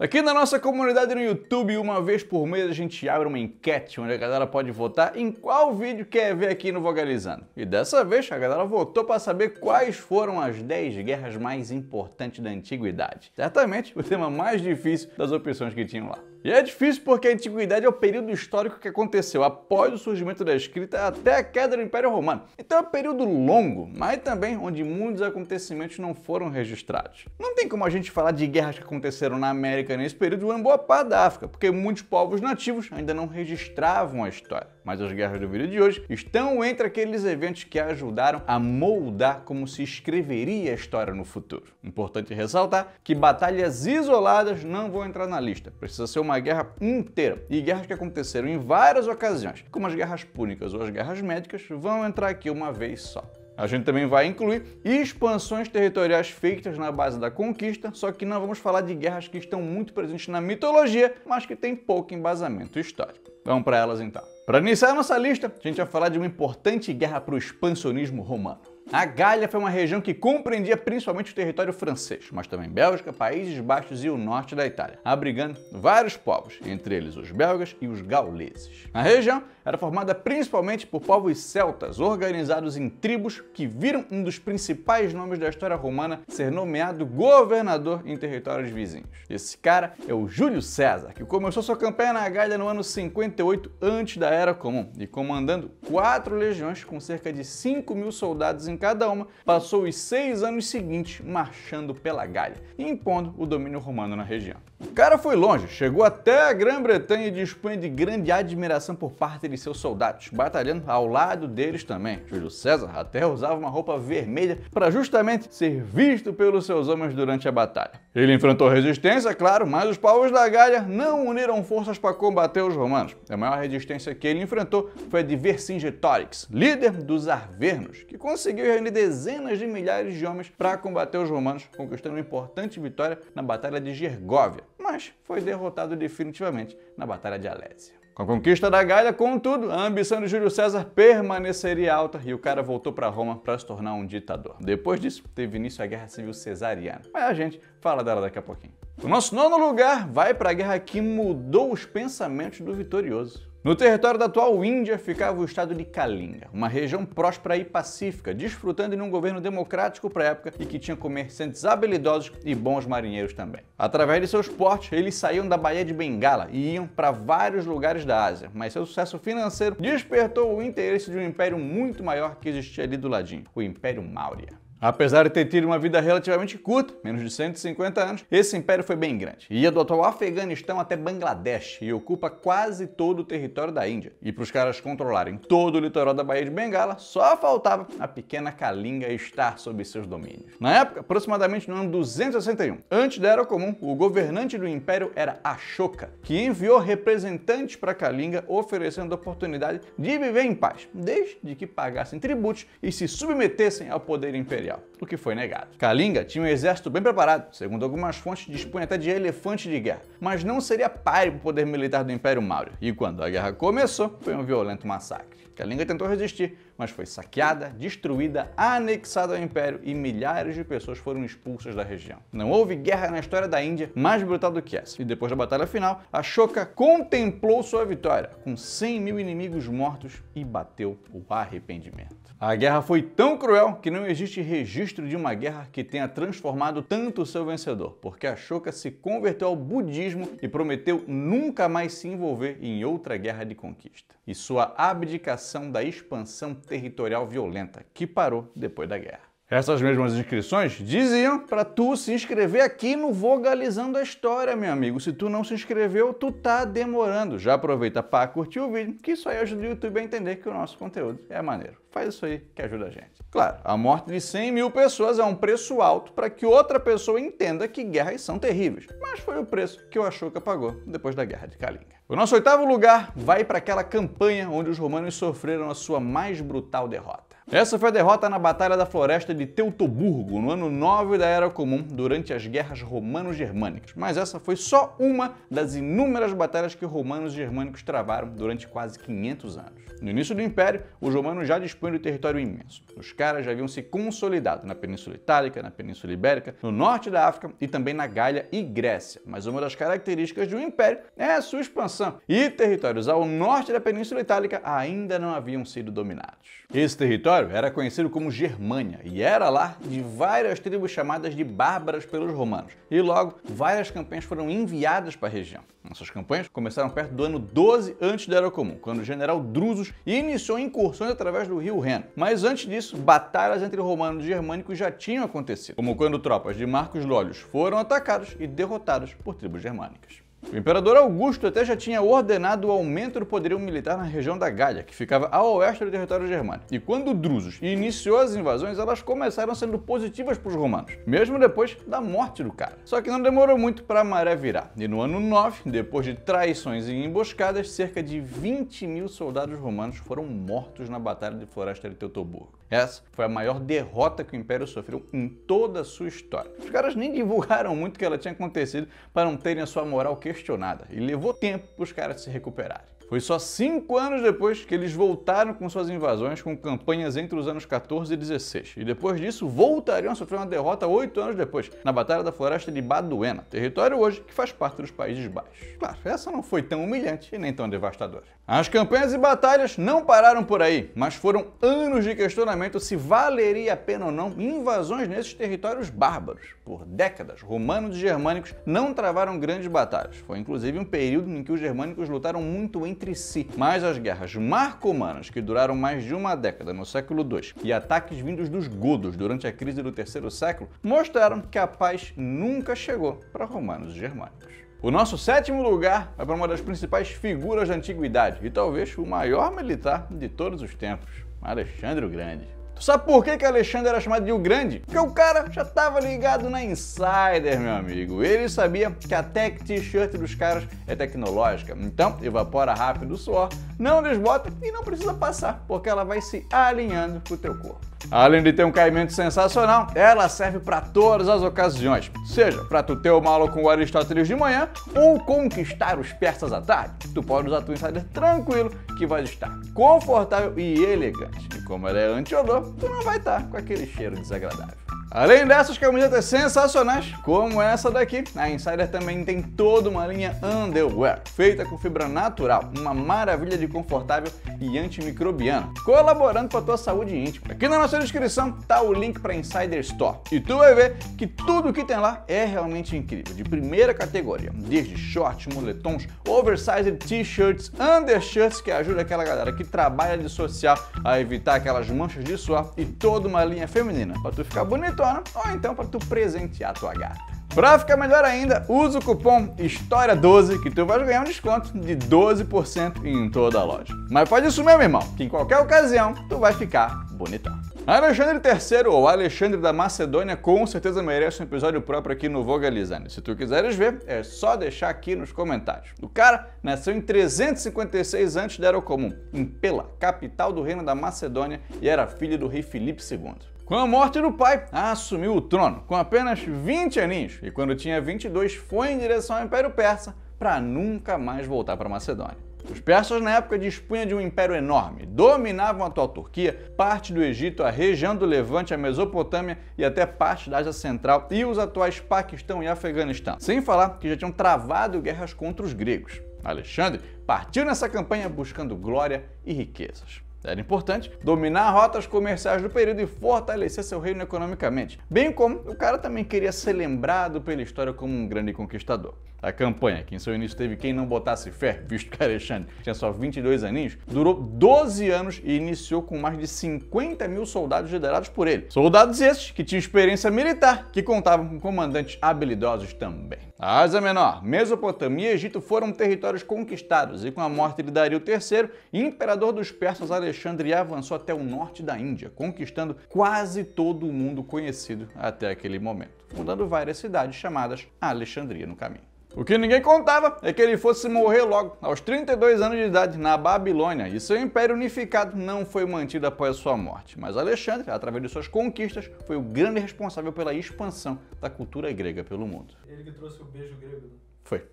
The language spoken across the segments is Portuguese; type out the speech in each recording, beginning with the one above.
Aqui na nossa comunidade no YouTube, uma vez por mês a gente abre uma enquete onde a galera pode votar em qual vídeo quer ver aqui no Vogalizando. E dessa vez a galera votou para saber quais foram as 10 guerras mais importantes da antiguidade. Certamente o tema mais difícil das opções que tinham lá. E é difícil porque a antiguidade é o período histórico que aconteceu após o surgimento da escrita até a queda do Império Romano. Então é um período longo, mas também onde muitos acontecimentos não foram registrados. Não tem como a gente falar de guerras que aconteceram na América nesse período em boa parte da África, porque muitos povos nativos ainda não registravam a história. Mas as guerras do vídeo de hoje estão entre aqueles eventos que ajudaram a moldar como se escreveria a história no futuro. Importante ressaltar que batalhas isoladas não vão entrar na lista, precisa ser uma guerra inteira. E guerras que aconteceram em várias ocasiões, como as guerras púnicas ou as guerras médicas, vão entrar aqui uma vez só. A gente também vai incluir expansões territoriais feitas na base da conquista, só que não vamos falar de guerras que estão muito presentes na mitologia, mas que têm pouco embasamento histórico. Vamos para elas então. Para iniciar nossa lista, a gente vai falar de uma importante guerra para o expansionismo romano. A Gália foi uma região que compreendia principalmente o território francês, mas também Bélgica, Países Baixos e o norte da Itália, abrigando vários povos, entre eles os belgas e os gauleses. A região era formada principalmente por povos celtas, organizados em tribos que viram um dos principais nomes da história romana ser nomeado governador em territórios vizinhos. Esse cara é o Júlio César, que começou sua campanha na Gália no ano 58 antes da Era Comum e comandando 4 legiões com cerca de 5.000 soldados em cada uma, passou os 6 anos seguintes marchando pela Gália e impondo o domínio romano na região. O cara foi longe, chegou até a Grã-Bretanha e dispunha de grande admiração por parte de seus soldados, batalhando ao lado deles também. Júlio César até usava uma roupa vermelha para justamente ser visto pelos seus homens durante a batalha. Ele enfrentou resistência, claro, mas os povos da Gália não uniram forças para combater os romanos. A maior resistência que ele enfrentou foi a de Vercingetorix, líder dos Arvernos, que conseguiu reunir dezenas de milhares de homens para combater os romanos, conquistando uma importante vitória na Batalha de Gergóvia, mas foi derrotado definitivamente na Batalha de Alésia. Com a conquista da Gália, contudo, a ambição de Júlio César permaneceria alta e o cara voltou para Roma para se tornar um ditador. Depois disso, teve início a Guerra Civil Cesariana, mas a gente fala dela daqui a pouquinho. O nosso nono lugar vai para a guerra que mudou os pensamentos do vitorioso. No território da atual Índia ficava o estado de Kalinga, uma região próspera e pacífica, desfrutando de um governo democrático para a época e que tinha comerciantes habilidosos e bons marinheiros também. Através de seus portos, eles saíam da Baía de Bengala e iam para vários lugares da Ásia, mas seu sucesso financeiro despertou o interesse de um império muito maior que existia ali do ladinho, o Império Maurya. Apesar de ter tido uma vida relativamente curta, menos de 150 anos, esse império foi bem grande. Ia do atual Afeganistão até Bangladesh e ocupa quase todo o território da Índia. E para os caras controlarem todo o litoral da Baía de Bengala, só faltava a pequena Kalinga estar sob seus domínios. Na época, aproximadamente no ano 261, antes da Era Comum, o governante do império era Ashoka, que enviou representantes para Kalinga oferecendo a oportunidade de viver em paz, desde que pagassem tributos e se submetessem ao poder imperial, o que foi negado. Kalinga tinha um exército bem preparado, segundo algumas fontes dispunha até de elefantes de guerra, mas não seria páreo para o poder militar do Império Maurya, e quando a guerra começou, foi um violento massacre. Kalinga tentou resistir, mas foi saqueada, destruída, anexada ao Império e milhares de pessoas foram expulsas da região. Não houve guerra na história da Índia mais brutal do que essa. E depois da batalha final, Ashoka contemplou sua vitória, com 100.000 inimigos mortos e bateu o arrependimento. A guerra foi tão cruel que não existe registro de uma guerra que tenha transformado tanto o seu vencedor, porque Ashoka se converteu ao budismo e prometeu nunca mais se envolver em outra guerra de conquista. E sua abdicação da expansão territorial violenta, que parou depois da guerra. Essas mesmas inscrições diziam para tu se inscrever aqui no Vogalizando a História, meu amigo. Se tu não se inscreveu, tu tá demorando. Já aproveita para curtir o vídeo, que isso aí ajuda o YouTube a entender que o nosso conteúdo é maneiro. Faz isso aí que ajuda a gente. Claro, a morte de 100.000 pessoas é um preço alto para que outra pessoa entenda que guerras são terríveis. Mas foi o preço que o Ashoka pagou depois da Guerra de Kalinga. O nosso oitavo lugar vai para aquela campanha onde os romanos sofreram a sua mais brutal derrota. Essa foi a derrota na Batalha da Floresta de Teutoburgo, no ano 9 da Era Comum, durante as Guerras Romano-Germânicas. Mas essa foi só uma das inúmeras batalhas que romanos e germânicos travaram durante quase 500 anos. No início do Império, os romanos já dispunham de território imenso. Os caras já haviam se consolidado na Península Itálica, na Península Ibérica, no norte da África e também na Gália e Grécia. Mas uma das características de um império é a sua expansão. E territórios ao norte da Península Itálica ainda não haviam sido dominados. Esse território era conhecido como Germânia e era lá de várias tribos chamadas de bárbaras pelos romanos. E logo, várias campanhas foram enviadas para a região. Essas campanhas começaram perto do ano 12 antes da Era Comum, quando o general Drusus iniciou incursões através do rio Reno. Mas antes disso, batalhas entre romanos e germânicos já tinham acontecido, como quando tropas de Marcos Lólios foram atacadas e derrotadas por tribos germânicas. O imperador Augusto até já tinha ordenado o aumento do poderio militar na região da Gália, que ficava a oeste do território germânico. E quando Drusus iniciou as invasões, elas começaram sendo positivas para os romanos, mesmo depois da morte do cara. Só que não demorou muito para a maré virar. E no ano 9, depois de traições e emboscadas, cerca de 20.000 soldados romanos foram mortos na Batalha de Floresta de Teutoburgo. Essa foi a maior derrota que o Império sofreu em toda a sua história. Os caras nem divulgaram muito o que ela tinha acontecido para não terem a sua moral questionada, e levou tempo para os caras se recuperarem. Foi só 5 anos depois que eles voltaram com suas invasões, com campanhas entre os anos 14 e 16. E depois disso, voltariam a sofrer uma derrota 8 anos depois, na Batalha da Floresta de Baduena, território hoje que faz parte dos Países Baixos. Claro, essa não foi tão humilhante e nem tão devastadora. As campanhas e batalhas não pararam por aí, mas foram anos de questionamento se valeria a pena ou não invasões nesses territórios bárbaros. Por décadas, romanos e germânicos não travaram grandes batalhas. Foi inclusive um período em que os germânicos lutaram muito entre si. Mas as guerras marcomanas, que duraram mais de uma década no século II, e ataques vindos dos godos durante a crise do terceiro século, mostraram que a paz nunca chegou para romanos e germânicos. O nosso 7º lugar vai para uma das principais figuras da antiguidade e talvez o maior militar de todos os tempos, Alexandre o Grande. Tu sabe por que Alexandre era chamado de o Grande? Porque o cara já estava ligado na Insider, meu amigo. Ele sabia que a tech t-shirt dos caras é tecnológica, então evapora rápido o suor, não desbota e não precisa passar, porque ela vai se alinhando com o teu corpo. Além de ter um caimento sensacional, ela serve para todas as ocasiões, seja para tu ter uma aula com o Aristóteles de manhã ou conquistar os persas à tarde. Tu pode usar tua Insider tranquilo, que vai estar confortável e elegante. E como ela é anti-odor, tu não vai estar com aquele cheiro desagradável. Além dessas camisetas sensacionais, como essa daqui, a Insider também tem toda uma linha underwear, feita com fibra natural, uma maravilha de confortável e antimicrobiana, colaborando para a tua saúde íntima. Aqui na nossa descrição tá o link para a Insider Store, e tu vai ver que tudo que tem lá é realmente incrível, de primeira categoria, desde shorts, moletons, oversized t-shirts, undershirts, que ajuda aquela galera que trabalha de social a evitar aquelas manchas de suor, e toda uma linha feminina, para tu ficar bonito ou então para tu presentear tua gata. Para ficar melhor ainda, usa o cupom HISTORIA12 que tu vai ganhar um desconto de 12% em toda a loja. Mas faz isso mesmo, irmão, que em qualquer ocasião tu vai ficar bonitão. Alexandre III, ou Alexandre da Macedônia, com certeza merece um episódio próprio aqui no Vogalizando. Se tu quiseres ver, é só deixar aqui nos comentários. O cara nasceu em 356 a.C. da Era Comum, em Pela, capital do reino da Macedônia, e era filho do rei Filipe II. Com a morte do pai, assumiu o trono com apenas 20 aninhos e quando tinha 22 foi em direção ao Império Persa para nunca mais voltar para a Macedônia. Os persas na época dispunham de um império enorme, dominavam a atual Turquia, parte do Egito, a região do Levante, a Mesopotâmia e até parte da Ásia Central e os atuais Paquistão e Afeganistão, sem falar que já tinham travado guerras contra os gregos. Alexandre partiu nessa campanha buscando glória e riquezas. Era importante dominar rotas comerciais do período e fortalecer seu reino economicamente, bem como o cara também queria ser lembrado pela história como um grande conquistador. A campanha, que em seu início teve quem não botasse fé, visto que Alexandre tinha só 22 aninhos, durou 12 anos e iniciou com mais de 50.000 soldados liderados por ele. Soldados esses que tinham experiência militar, que contavam com comandantes habilidosos também. A Ásia Menor, Mesopotâmia e Egito foram territórios conquistados e com a morte de Dario III, imperador dos persas, Alexandre avançou até o norte da Índia, conquistando quase todo o mundo conhecido até aquele momento, fundando várias cidades chamadas Alexandria no caminho. O que ninguém contava é que ele fosse morrer logo, aos 32 anos de idade, na Babilônia, e seu império unificado não foi mantido após sua morte. Mas Alexandre, através de suas conquistas, foi o grande responsável pela expansão da cultura grega pelo mundo. Ele que trouxe o beijo grego, né? Foi.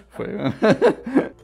Foi.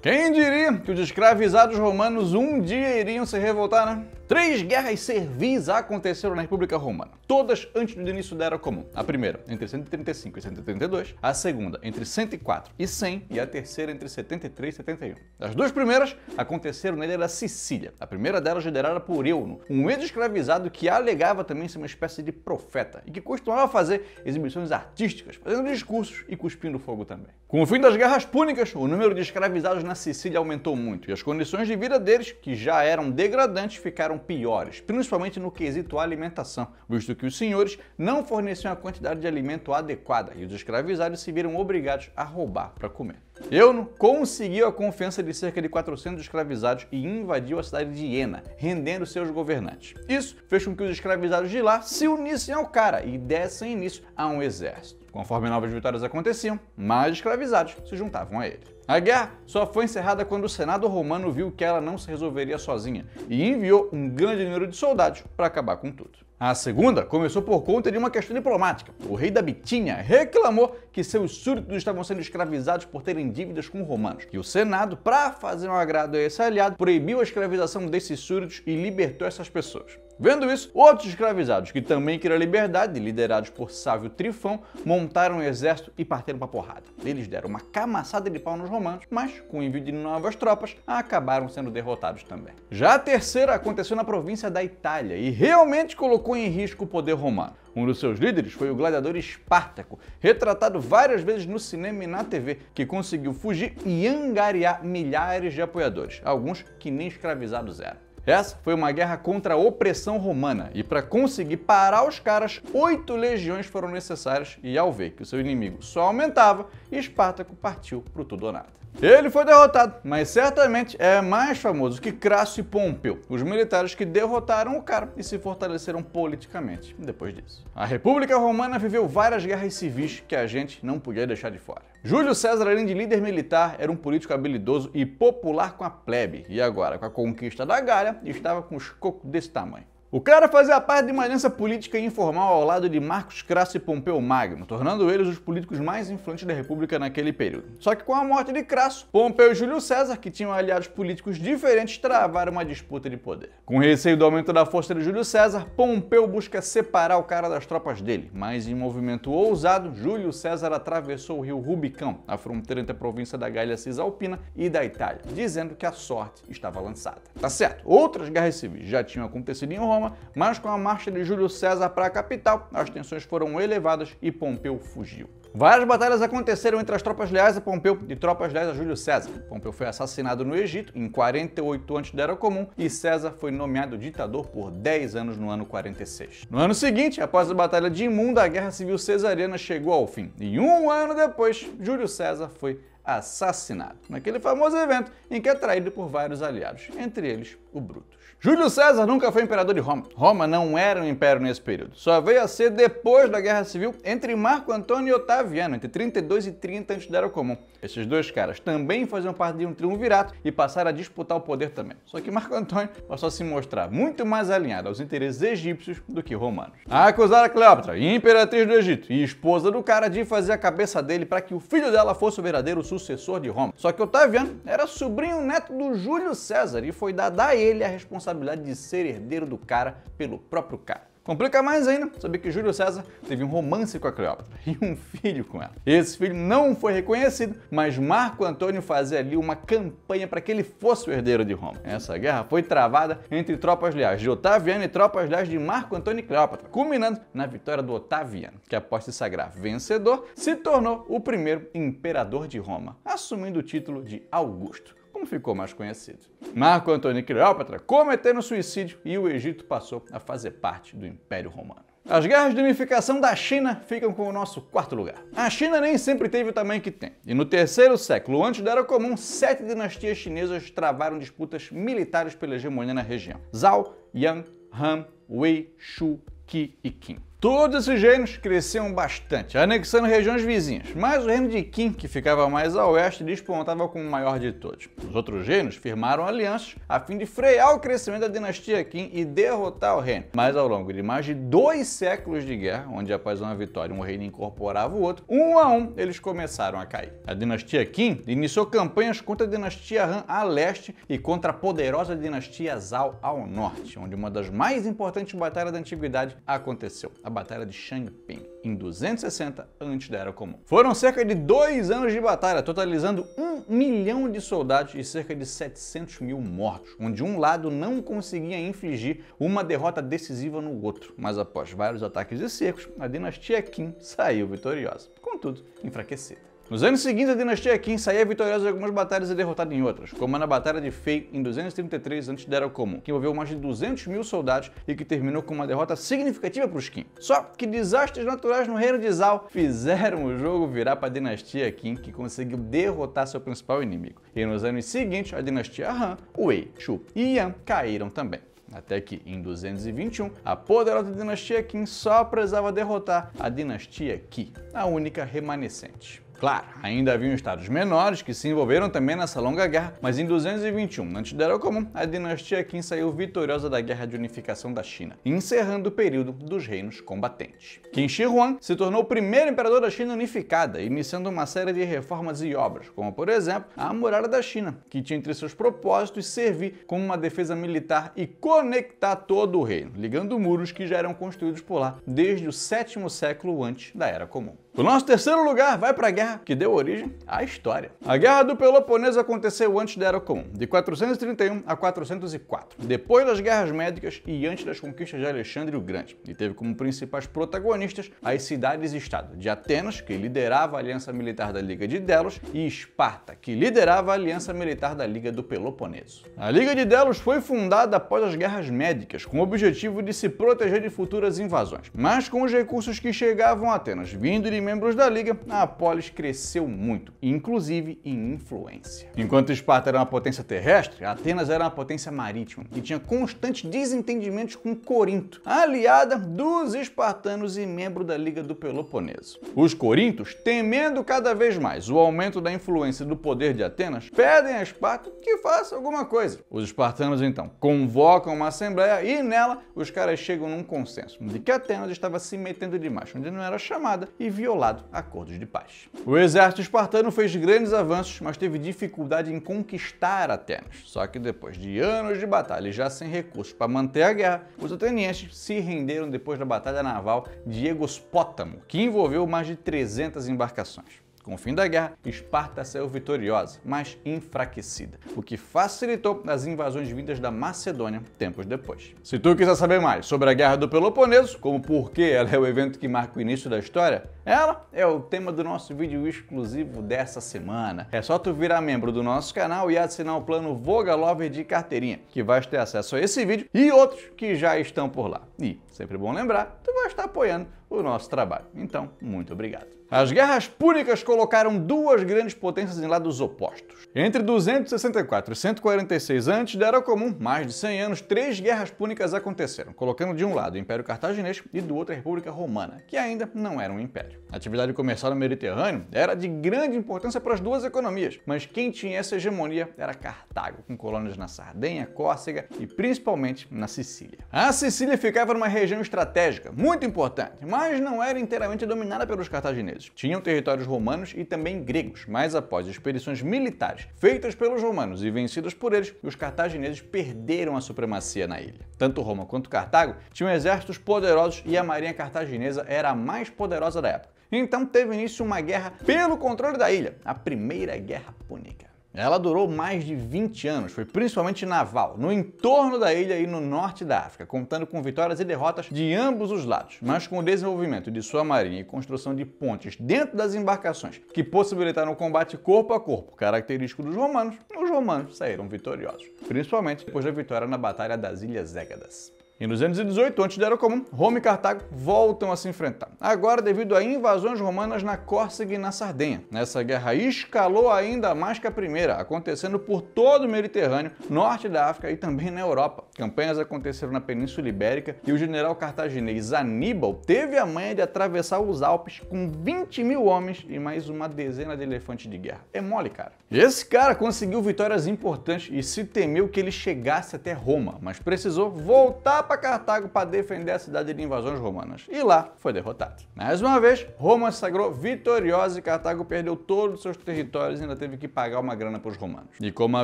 Quem diria que os escravizados romanos um dia iriam se revoltar, né? 3 guerras servis aconteceram na República Romana, todas antes do início da Era Comum. A primeira entre 135 e 132, a segunda entre 104 e 100 e a terceira entre 73 e 71. As 2 primeiras aconteceram na ilha da Sicília, a primeira delas liderada por Euno, um ex-escravizado que alegava também ser uma espécie de profeta e que costumava fazer exibições artísticas, fazendo discursos e cuspindo fogo também. Com o fim das guerras púnicas, o número de escravizados na Sicília aumentou muito e as condições de vida deles, que já eram degradantes, ficaram piores, principalmente no quesito alimentação, visto que os senhores não forneciam a quantidade de alimento adequada e os escravizados se viram obrigados a roubar para comer. Euno conseguiu a confiança de cerca de 400 escravizados e invadiu a cidade de Iena, rendendo seus governantes. Isso fez com que os escravizados de lá se unissem ao cara e dessem início a um exército. Conforme novas vitórias aconteciam, mais escravizados se juntavam a ele. A guerra só foi encerrada quando o Senado romano viu que ela não se resolveria sozinha e enviou um grande número de soldados para acabar com tudo. A segunda começou por conta de uma questão diplomática. O rei da Bitínia reclamou que seus súditos estavam sendo escravizados por terem dívidas com romanos. E o Senado, para fazer um agrado a esse aliado, proibiu a escravização desses súditos e libertou essas pessoas. Vendo isso, outros escravizados, que também queriam liberdade, liderados por Sávio Trifão, montaram um exército e partiram para a porrada. Eles deram uma camaçada de pau nos romanos, mas, com o envio de novas tropas, acabaram sendo derrotados também. Já a terceira aconteceu na província da Itália e realmente colocou em risco o poder romano. Um dos seus líderes foi o gladiador Espartaco, retratado várias vezes no cinema e na TV, que conseguiu fugir e angariar milhares de apoiadores, alguns que nem escravizados eram. Essa foi uma guerra contra a opressão romana, e para conseguir parar os caras, 8 legiões foram necessárias, e ao ver que o seu inimigo só aumentava, Espartaco partiu pro tudo ou nada. Ele foi derrotado, mas certamente é mais famoso que Crasso e Pompeu, os militares que derrotaram o cara e se fortaleceram politicamente depois disso. A República Romana viveu várias guerras civis que a gente não podia deixar de fora. Júlio César, além de líder militar, era um político habilidoso e popular com a plebe, e agora, com a conquista da Gália, estava com os cocos desse tamanho. O cara fazia parte de uma aliança política informal ao lado de Marcos Crasso e Pompeu Magno, tornando eles os políticos mais influentes da República naquele período. Só que com a morte de Crasso, Pompeu e Júlio César, que tinham aliados políticos diferentes, travaram uma disputa de poder. Com receio do aumento da força de Júlio César, Pompeu busca separar o cara das tropas dele, mas em movimento ousado, Júlio César atravessou o rio Rubicão, a fronteira entre a província da Gália Cisalpina e da Itália, dizendo que a sorte estava lançada. Tá certo, outras guerras civis já tinham acontecido em Roma, mas com a marcha de Júlio César para a capital, as tensões foram elevadas e Pompeu fugiu. Várias batalhas aconteceram entre as tropas leais a Pompeu e tropas leais a Júlio César. Pompeu foi assassinado no Egito em 48 a.C. da Era Comum e César foi nomeado ditador por 10 anos no ano 46. No ano seguinte, após a Batalha de Imunda, a Guerra Civil Cesariana chegou ao fim e um ano depois, Júlio César foi assassinado, naquele famoso evento em que é traído por vários aliados, entre eles o Brutus. Júlio César nunca foi imperador de Roma. Roma não era um império nesse período. Só veio a ser depois da Guerra Civil entre Marco Antônio e Otaviano, entre 32 e 30 antes da Era Comum. Esses dois caras também faziam parte de um triunvirato e passaram a disputar o poder também. Só que Marco Antônio passou a se mostrar muito mais alinhado aos interesses egípcios do que romanos. Acusaram a Cleópatra, imperatriz do Egito e esposa do cara, de fazer a cabeça dele para que o filho dela fosse o verdadeiro sucessor de Roma. Só que Otaviano era sobrinho neto do Júlio César e foi dada a ele a responsabilidade de ser herdeiro do cara pelo próprio cara. Complica mais ainda saber que Júlio César teve um romance com a Cleópatra e um filho com ela. Esse filho não foi reconhecido, mas Marco Antônio fazia ali uma campanha para que ele fosse o herdeiro de Roma. Essa guerra foi travada entre tropas leais de Otaviano e tropas leais de Marco Antônio e Cleópatra, culminando na vitória do Otaviano, que após se sagrar vencedor, se tornou o primeiro imperador de Roma, assumindo o título de Augusto, como ficou mais conhecido. Marco Antônio e Cleópatra cometeram suicídio e o Egito passou a fazer parte do Império Romano. As guerras de unificação da China ficam com o nosso quarto lugar. A China nem sempre teve o tamanho que tem, e no terceiro século antes da Era Comum, 7 dinastias chinesas travaram disputas militares pela hegemonia na região: Zhao, Yang, Han, Wei, Shu, Qi e Qin. Todos esses reinos cresciam bastante, anexando regiões vizinhas, mas o reino de Qin, que ficava mais a oeste, despontava como o maior de todos. Os outros reinos firmaram alianças a fim de frear o crescimento da dinastia Qin e derrotar o reino. Mas ao longo de mais de 2 séculos de guerra, onde após uma vitória um reino incorporava o outro, um a um eles começaram a cair. A dinastia Qin iniciou campanhas contra a dinastia Han a leste e contra a poderosa dinastia Zhao ao norte, onde uma das mais importantes batalhas da antiguidade aconteceu. A Batalha de Changping, em 260 antes da Era Comum. Foram cerca de 2 anos de batalha, totalizando 1 milhão de soldados e cerca de 700 mil mortos, onde um lado não conseguia infligir uma derrota decisiva no outro. Mas após vários ataques e cercos, a dinastia Qin saiu vitoriosa, contudo enfraquecida. Nos anos seguintes, a dinastia Qin saía vitoriosa em algumas batalhas e derrotada em outras, como na Batalha de Fei em 233 a.C. da Era Comum, que envolveu mais de 200 mil soldados e que terminou com uma derrota significativa para os Qin. Só que desastres naturais no reino de Zhao fizeram o jogo virar para a dinastia Qin, que conseguiu derrotar seu principal inimigo. E nos anos seguintes, a dinastia Han, Wei, Shu e Yan caíram também. Até que, em 221, a poderosa dinastia Qin só precisava derrotar a dinastia Qi, a única remanescente. Claro, ainda haviam estados menores que se envolveram também nessa longa guerra, mas em 221, antes da Era Comum, a dinastia Qin saiu vitoriosa da Guerra de Unificação da China, encerrando o período dos reinos combatentes. Qin Shi Huang se tornou o primeiro imperador da China unificada, iniciando uma série de reformas e obras, como por exemplo a Muralha da China, que tinha entre seus propósitos servir como uma defesa militar e conectar todo o reino, ligando muros que já eram construídos por lá desde o 7º século antes da Era Comum. O nosso terceiro lugar vai para a guerra que deu origem à história. A Guerra do Peloponeso aconteceu antes da Era Comum, de 431 a 404, depois das Guerras Médicas e antes das conquistas de Alexandre o Grande, e teve como principais protagonistas as cidades-estado de Atenas, que liderava a aliança militar da Liga de Delos, e Esparta, que liderava a aliança militar da Liga do Peloponeso. A Liga de Delos foi fundada após as Guerras Médicas, com o objetivo de se proteger de futuras invasões, mas com os recursos que chegavam a Atenas vindo de membros da Liga, a polis cresceu muito, inclusive em influência. Enquanto Esparta era uma potência terrestre, Atenas era uma potência marítima e tinha constantes desentendimentos com Corinto, aliada dos espartanos e membro da Liga do Peloponeso. Os corintos, temendo cada vez mais o aumento da influência e do poder de Atenas, pedem a Esparta que faça alguma coisa. Os espartanos então convocam uma assembleia e nela os caras chegam num consenso de que Atenas estava se metendo demais onde não era chamada e violado acordos de paz. O exército espartano fez grandes avanços, mas teve dificuldade em conquistar Atenas. Só que depois de anos de batalha e já sem recursos para manter a guerra, os atenienses se renderam depois da batalha naval de Egospótamo, que envolveu mais de 300 embarcações. Com o fim da guerra, Esparta saiu vitoriosa, mas enfraquecida, o que facilitou as invasões vindas da Macedônia tempos depois. Se tu quiser saber mais sobre a Guerra do Peloponeso, como por que ela é o evento que marca o início da história, ela é o tema do nosso vídeo exclusivo dessa semana. É só tu virar membro do nosso canal e assinar o plano Vogalover de carteirinha, que vai ter acesso a esse vídeo e outros que já estão por lá. E, sempre bom lembrar, tu vai estar apoiando o nosso trabalho. Então, muito obrigado. As guerras púnicas colocaram duas grandes potências em lados opostos. Entre 264 e 146 a.C. da Era Comum, mais de 100 anos, 3 guerras púnicas aconteceram, colocando de um lado o Império Cartaginês e do outro a República Romana, que ainda não era um império. A atividade comercial no Mediterrâneo era de grande importância para as duas economias, mas quem tinha essa hegemonia era Cartago, com colônias na Sardenha, Córcega e principalmente na Sicília. A Sicília ficava numa região estratégica, muito importante, mas não era inteiramente dominada pelos cartagineses. Tinham territórios romanos e também gregos, mas após expedições militares feitas pelos romanos e vencidas por eles, os cartagineses perderam a supremacia na ilha. Tanto Roma quanto Cartago tinham exércitos poderosos e a marinha cartaginesa era a mais poderosa da época. Então teve início uma guerra pelo controle da ilha, a Primeira Guerra Púnica. Ela durou mais de 20 anos, foi principalmente naval, no entorno da ilha e no norte da África, contando com vitórias e derrotas de ambos os lados, mas com o desenvolvimento de sua marinha e construção de pontes dentro das embarcações, que possibilitaram o combate corpo a corpo, característico dos romanos, os romanos saíram vitoriosos, principalmente depois da vitória na Batalha das Ilhas Égadas. Em 218, antes da Era Comum, Roma e Cartago voltam a se enfrentar. Agora devido a invasões romanas na Córcega e na Sardenha. Essa guerra escalou ainda mais que a primeira, acontecendo por todo o Mediterrâneo, norte da África e também na Europa. Campanhas aconteceram na Península Ibérica e o general cartaginês Aníbal teve a manha de atravessar os Alpes com 20 mil homens e mais uma dezena de elefantes de guerra. É mole, cara. Esse cara conseguiu vitórias importantes e se temeu que ele chegasse até Roma, mas precisou voltar para Cartago para defender a cidade de invasões romanas. E lá foi derrotado. Mais uma vez, Roma se sagrou vitoriosa e Cartago perdeu todos os seus territórios e ainda teve que pagar uma grana para os romanos. E como a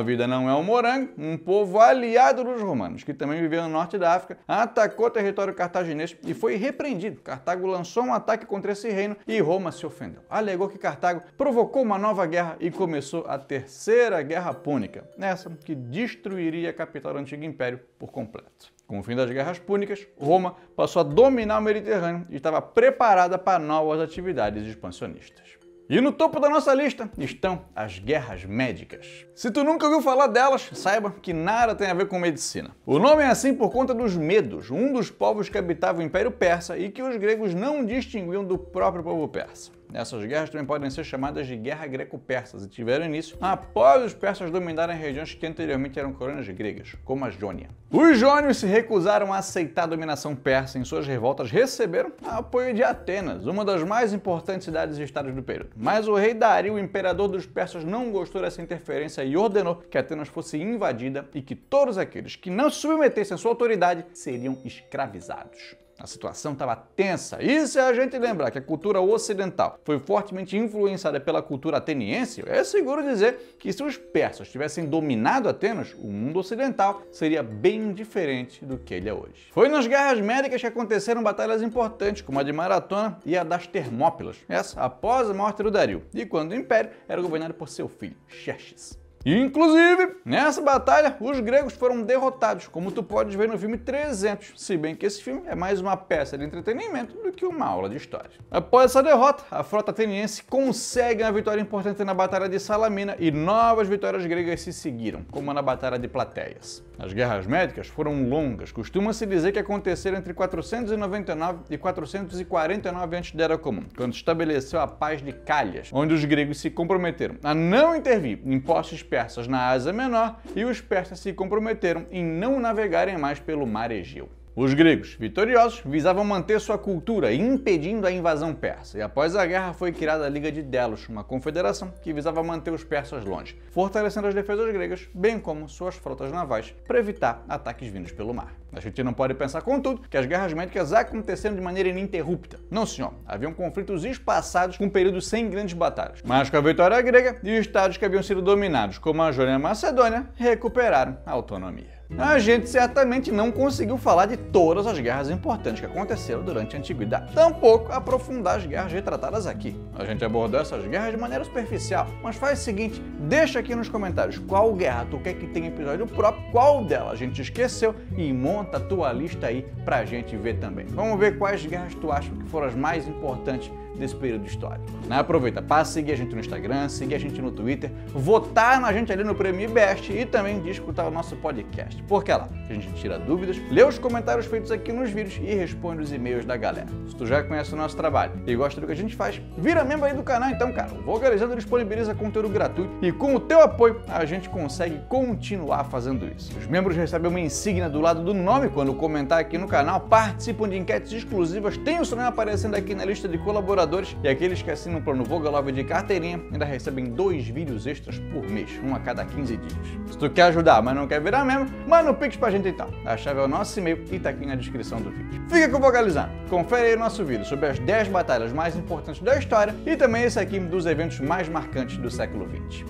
vida não é um morango, um povo aliado dos romanos, que também viveu no norte da África, atacou o território cartaginês e foi repreendido. Cartago lançou um ataque contra esse reino e Roma se ofendeu. Alegou que Cartago provocou uma nova guerra e começou a Terceira Guerra Púnica, essa que destruiria a capital do antigo império por completo. Com o fim das guerras púnicas, Roma passou a dominar o Mediterrâneo e estava preparada para novas atividades expansionistas. E no topo da nossa lista estão as guerras médicas. Se tu nunca ouviu falar delas, saiba que nada tem a ver com medicina. O nome é assim por conta dos medos, um dos povos que habitava o Império Persa e que os gregos não distinguiam do próprio povo persa. Essas guerras também podem ser chamadas de guerra greco-persas e tiveram início após os persas dominarem regiões que anteriormente eram colônias gregas, como a Jônia. Os jônios se recusaram a aceitar a dominação persa e em suas revoltas receberam apoio de Atenas, uma das mais importantes cidades e estados do período. Mas o rei Dario, o imperador dos persas, não gostou dessa interferência e ordenou que Atenas fosse invadida e que todos aqueles que não se submetessem à sua autoridade seriam escravizados. A situação estava tensa, e se a gente lembrar que a cultura ocidental foi fortemente influenciada pela cultura ateniense, é seguro dizer que se os persas tivessem dominado Atenas, o mundo ocidental seria bem diferente do que ele é hoje. Foi nas guerras médicas que aconteceram batalhas importantes, como a de Maratona e a das Termópilas, essa após a morte do Dario, e quando o império era governado por seu filho, Xerxes. Inclusive, nessa batalha, os gregos foram derrotados, como tu podes ver no filme 300, se bem que esse filme é mais uma peça de entretenimento do que uma aula de história. Após essa derrota, a frota ateniense consegue uma vitória importante na Batalha de Salamina e novas vitórias gregas se seguiram, como na Batalha de Plateias. As guerras médicas foram longas, costuma-se dizer que aconteceram entre 499 e 449 a.C. da Era Comum, quando estabeleceu a Paz de Calhas, onde os gregos se comprometeram a não intervir em postos persas na Ásia Menor e os persas se comprometeram em não navegarem mais pelo Mar Egeu. Os gregos, vitoriosos, visavam manter sua cultura, impedindo a invasão persa, e após a guerra foi criada a Liga de Delos, uma confederação que visava manter os persas longe, fortalecendo as defesas gregas, bem como suas frotas navais, para evitar ataques vindos pelo mar. A gente não pode pensar, contudo, que as guerras médicas aconteceram de maneira ininterrupta. Não, senhor. Haviam conflitos espaçados com períodos sem grandes batalhas. Mas com a vitória grega e os estados que haviam sido dominados, como a Jônia e a Macedônia, recuperaram a autonomia. A gente certamente não conseguiu falar de todas as guerras importantes que aconteceram durante a Antiguidade, tampouco aprofundar as guerras retratadas aqui. A gente abordou essas guerras de maneira superficial, mas faz o seguinte, deixa aqui nos comentários qual guerra tu quer que tenha episódio próprio, qual dela a gente esqueceu e monta a tua lista aí pra gente ver também. Vamos ver quais guerras tu acha que foram as mais importantes desse período histórico. Aproveita para seguir a gente no Instagram, seguir a gente no Twitter, votar na gente ali no Prêmio Best e também de escutar o nosso podcast. Porque é lá que a gente tira dúvidas, lê os comentários feitos aqui nos vídeos e responde os e-mails da galera. Se tu já conhece o nosso trabalho e gosta do que a gente faz, vira membro aí do canal então, cara. O Vogalizando disponibiliza conteúdo gratuito e com o teu apoio a gente consegue continuar fazendo isso. Os membros recebem uma insígnia do lado do nome quando comentar aqui no canal, participam de enquetes exclusivas, tem o seu nome aparecendo aqui na lista de colaboradores e aqueles que assinam o plano Vogalove de carteirinha ainda recebem 2 vídeos extras por mês, um a cada 15 dias. Se tu quer ajudar, mas não quer virar membro, manda um pix pra gente então. A chave é o nosso e-mail e tá aqui na descrição do vídeo. Fica com o Vogalizando. Confere aí o nosso vídeo sobre as 10 batalhas mais importantes da história e também esse aqui dos eventos mais marcantes do século XX.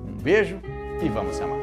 Um beijo e vamos se amar.